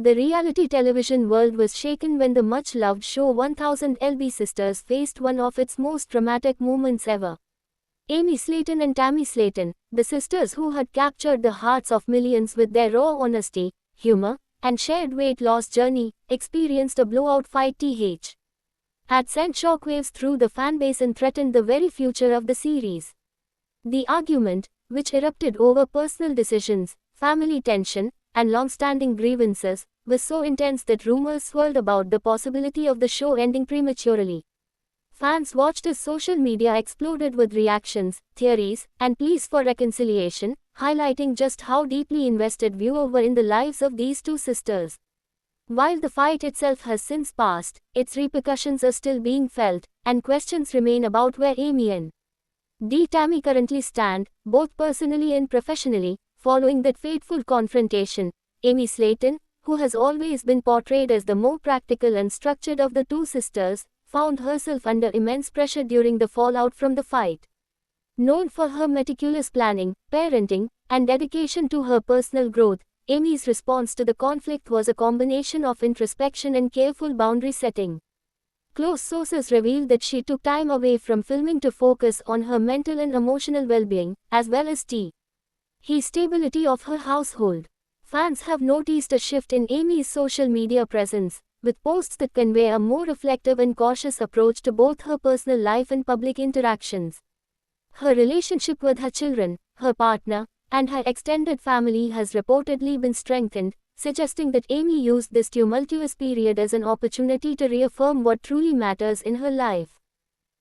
The reality television world was shaken when the much-loved show 1000 LB Sisters faced one of its most dramatic moments ever. Amy Slayton and Tammy Slayton, the sisters who had captured the hearts of millions with their raw honesty, humor, and shared weight loss journey, experienced a blowout fight had sent shockwaves through the fanbase and threatened the very future of the series. The argument, which erupted over personal decisions, family tension, and long-standing grievances, was so intense that rumors swirled about the possibility of the show ending prematurely. Fans watched as social media exploded with reactions, theories, and pleas for reconciliation, highlighting just how deeply invested viewers were in the lives of these two sisters. While the fight itself has since passed, its repercussions are still being felt, and questions remain about where Amy and Tammy currently stand, both personally and professionally, following that fateful confrontation. Amy Slayton, who has always been portrayed as the more practical and structured of the two sisters, found herself under immense pressure during the fallout from the fight. Known for her meticulous planning, parenting, and dedication to her personal growth, Amy's response to the conflict was a combination of introspection and careful boundary setting. Close sources revealed that she took time away from filming to focus on her mental and emotional well-being, as well as the stability of her household. Fans have noticed a shift in Amy's social media presence, with posts that convey a more reflective and cautious approach to both her personal life and public interactions. Her relationship with her children, her partner, and her extended family has reportedly been strengthened, suggesting that Amy used this tumultuous period as an opportunity to reaffirm what truly matters in her life.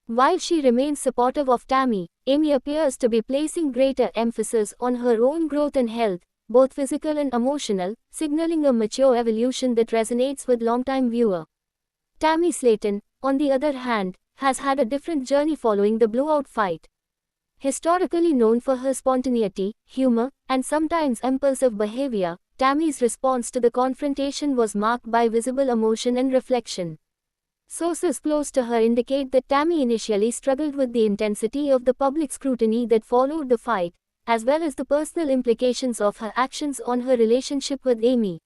While she remains supportive of Tammy, Amy appears to be placing greater emphasis on her own growth and health, both physical and emotional, signaling a mature evolution that resonates with longtime viewer. Tammy Slayton, on the other hand, has had a different journey following the blowout fight. Historically known for her spontaneity, humor, and sometimes impulsive behavior, Tammy's response to the confrontation was marked by visible emotion and reflection. Sources close to her indicate that Tammy initially struggled with the intensity of the public scrutiny that followed the fight, as well as the personal implications of her actions on her relationship with Amy.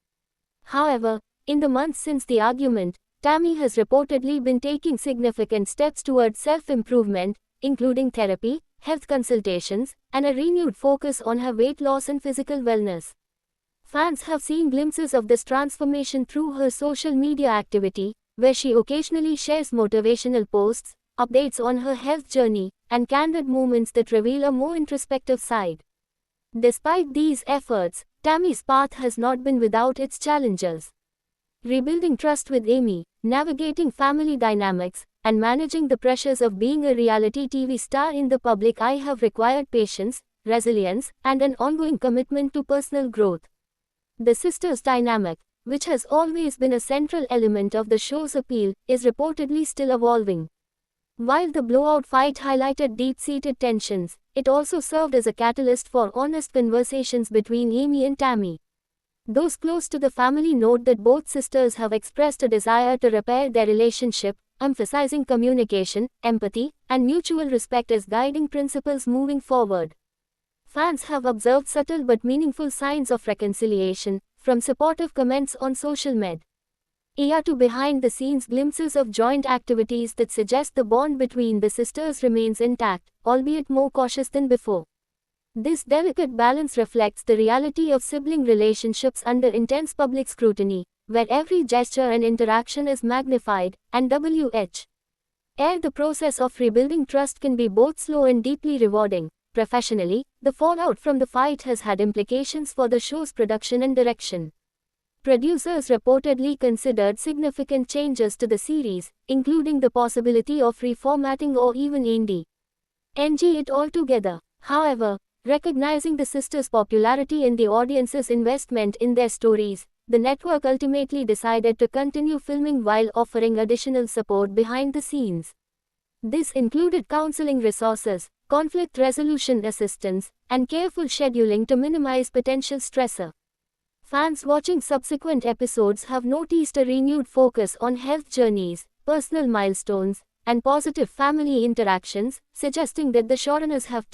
However, in the months since the argument, Tammy has reportedly been taking significant steps towards self-improvement, including therapy, health consultations, and a renewed focus on her weight loss and physical wellness. Fans have seen glimpses of this transformation through her social media activity, where she occasionally shares motivational posts, updates on her health journey, and candid moments that reveal a more introspective side. Despite these efforts, Tammy's path has not been without its challenges. Rebuilding trust with Amy, navigating family dynamics, and managing the pressures of being a reality TV star in the public eye have required patience, resilience, and an ongoing commitment to personal growth. The sisters' dynamic, which has always been a central element of the show's appeal, is reportedly still evolving. While the blowout fight highlighted deep-seated tensions, it also served as a catalyst for honest conversations between Amy and Tammy. Those close to the family note that both sisters have expressed a desire to repair their relationship, emphasizing communication, empathy, and mutual respect as guiding principles moving forward. Fans have observed subtle but meaningful signs of reconciliation, from supportive comments on social media to behind-the-scenes glimpses of joint activities that suggest the bond between the sisters remains intact, albeit more cautious than before. This delicate balance reflects the reality of sibling relationships under intense public scrutiny, where every gesture and interaction is magnified, and the process of rebuilding trust can be both slow and deeply rewarding. Professionally, the fallout from the fight has had implications for the show's production and direction. Producers reportedly considered significant changes to the series, including the possibility of reformatting or even ending it altogether. However, recognizing the sisters' popularity and the audience's investment in their stories, the network ultimately decided to continue filming while offering additional support behind the scenes. This included counseling resources, conflict resolution assistance, and careful scheduling to minimize potential stressor. Fans watching subsequent episodes have noticed a renewed focus on health journeys, personal milestones, and positive family interactions, suggesting that the showrunners have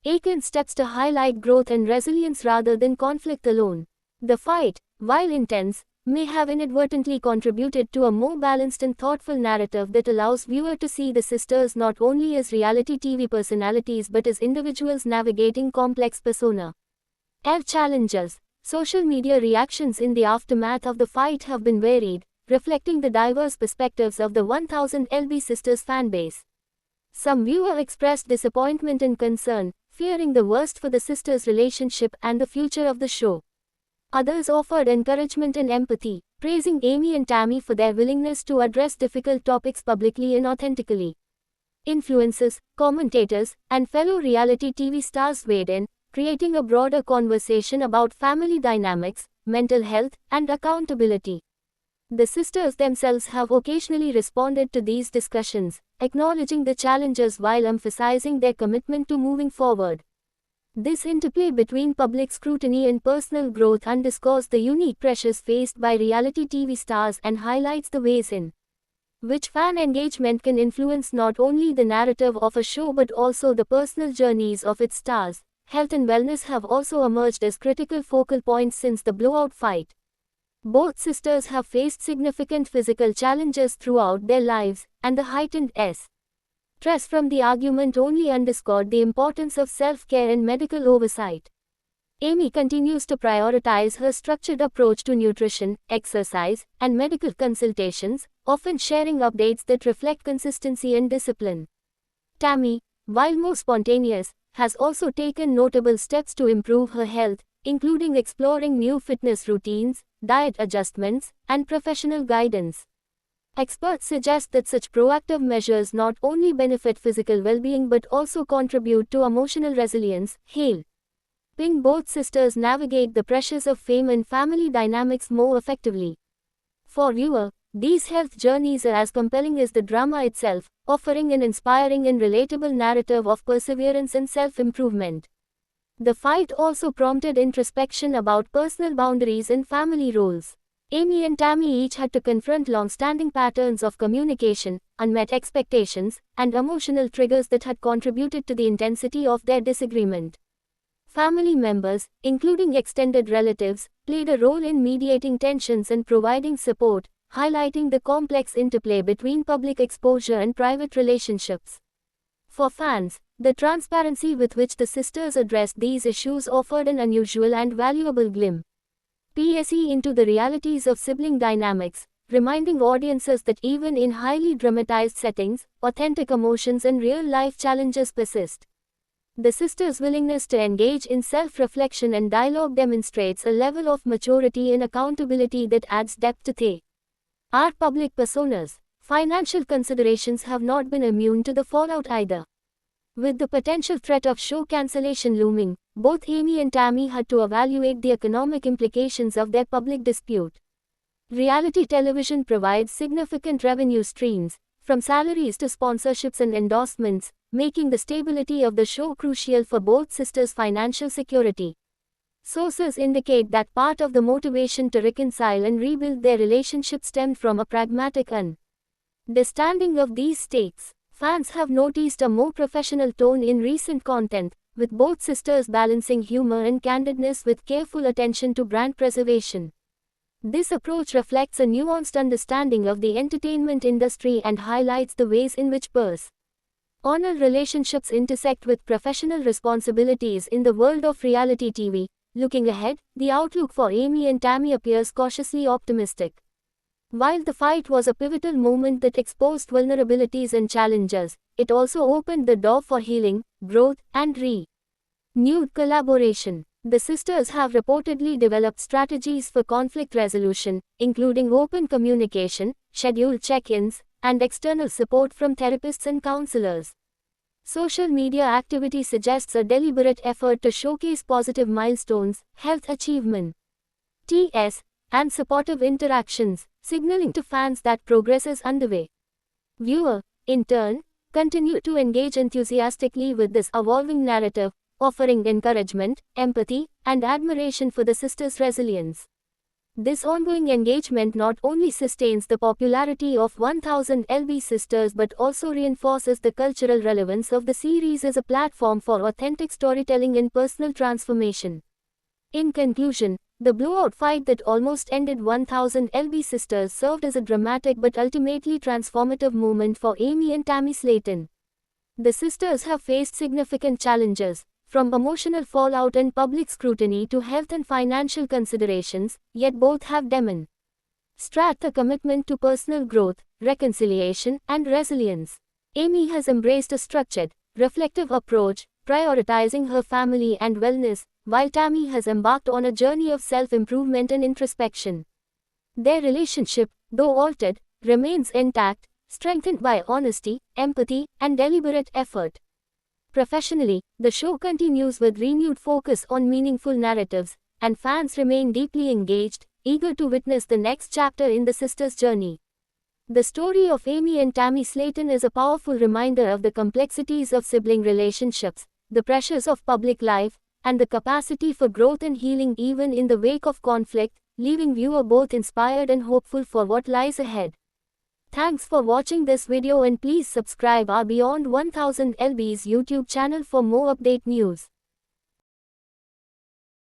taken steps to highlight growth and resilience rather than conflict alone. The fight, while intense, may have inadvertently contributed to a more balanced and thoughtful narrative that allows viewer to see the sisters not only as reality TV personalities but as individuals navigating complex persona. Challenges. Social media reactions in the aftermath of the fight have been varied, reflecting the diverse perspectives of the 1000 LB Sisters fanbase. Some viewers expressed disappointment and concern, fearing the worst for the sisters' relationship and the future of the show. Others offered encouragement and empathy, praising Amy and Tammy for their willingness to address difficult topics publicly and authentically. Influencers, commentators, and fellow reality TV stars weighed in, creating a broader conversation about family dynamics, mental health, and accountability. The sisters themselves have occasionally responded to these discussions, acknowledging the challenges while emphasizing their commitment to moving forward. This interplay between public scrutiny and personal growth underscores the unique pressures faced by reality TV stars and highlights the ways in which fan engagement can influence not only the narrative of a show but also the personal journeys of its stars. Health and wellness have also emerged as critical focal points since the blowout fight. Both sisters have faced significant physical challenges throughout their lives, and the heightened stress from the argument only underscored the importance of self-care and medical oversight. Amy continues to prioritize her structured approach to nutrition, exercise, and medical consultations, often sharing updates that reflect consistency and discipline. Tammy, while more spontaneous, has also taken notable steps to improve her health, including exploring new fitness routines, diet adjustments, and professional guidance. Experts suggest that such proactive measures not only benefit physical well-being but also contribute to emotional resilience, helping both sisters navigate the pressures of fame and family dynamics more effectively. For viewers, these health journeys are as compelling as the drama itself, offering an inspiring and relatable narrative of perseverance and self-improvement. The fight also prompted introspection about personal boundaries and family roles. Amy and Tammy each had to confront long-standing patterns of communication, unmet expectations, and emotional triggers that had contributed to the intensity of their disagreement. Family members, including extended relatives, played a role in mediating tensions and providing support, highlighting the complex interplay between public exposure and private relationships. For fans, the transparency with which the sisters addressed these issues offered an unusual and valuable glimpse into the realities of sibling dynamics, reminding audiences that even in highly dramatized settings, authentic emotions and real-life challenges persist. The sisters' willingness to engage in self-reflection and dialogue demonstrates a level of maturity and accountability that adds depth to their public personas. Financial considerations have not been immune to the fallout either. With the potential threat of show cancellation looming, both Amy and Tammy had to evaluate the economic implications of their public dispute. Reality television provides significant revenue streams, from salaries to sponsorships and endorsements, making the stability of the show crucial for both sisters' financial security. Sources indicate that part of the motivation to reconcile and rebuild their relationship stemmed from a pragmatic understanding of these stakes. Fans have noticed a more professional tone in recent content, with both sisters balancing humor and candidness with careful attention to brand preservation. This approach reflects a nuanced understanding of the entertainment industry and highlights the ways in which personal relationships intersect with professional responsibilities in the world of reality TV. Looking ahead, the outlook for Amy and Tammy appears cautiously optimistic. While the fight was a pivotal moment that exposed vulnerabilities and challenges, it also opened the door for healing, growth, and renewed collaboration. The sisters have reportedly developed strategies for conflict resolution, including open communication, scheduled check-ins, and external support from therapists and counselors. Social media activity suggests a deliberate effort to showcase positive milestones, health achievements, and supportive interactions, signaling to fans that progress is underway. Viewers, in turn, continue to engage enthusiastically with this evolving narrative, offering encouragement, empathy, and admiration for the sisters' resilience. This ongoing engagement not only sustains the popularity of 1000 LB Sisters but also reinforces the cultural relevance of the series as a platform for authentic storytelling and personal transformation. In conclusion, The blowout fight that almost ended 1000 LB Sisters served as a dramatic but ultimately transformative moment for Amy and Tammy Slaton. The sisters have faced significant challenges, from emotional fallout and public scrutiny to health and financial considerations, yet both have demonstrated a commitment to personal growth, reconciliation, and resilience. Amy has embraced a structured, reflective approach, prioritizing her family and wellness, while Tammy has embarked on a journey of self-improvement and introspection. Their relationship, though altered, remains intact, strengthened by honesty, empathy, and deliberate effort. Professionally, the show continues with renewed focus on meaningful narratives, and fans remain deeply engaged, eager to witness the next chapter in the sisters' journey. The story of Amy and Tammy Slaton is a powerful reminder of the complexities of sibling relationships, the pressures of public life, and the capacity for growth and healing even in the wake of conflict, leaving viewer both inspired and hopeful for what lies ahead. Thanks for watching this video and please subscribe our Beyond 1000 LB's YouTube channel for more update news.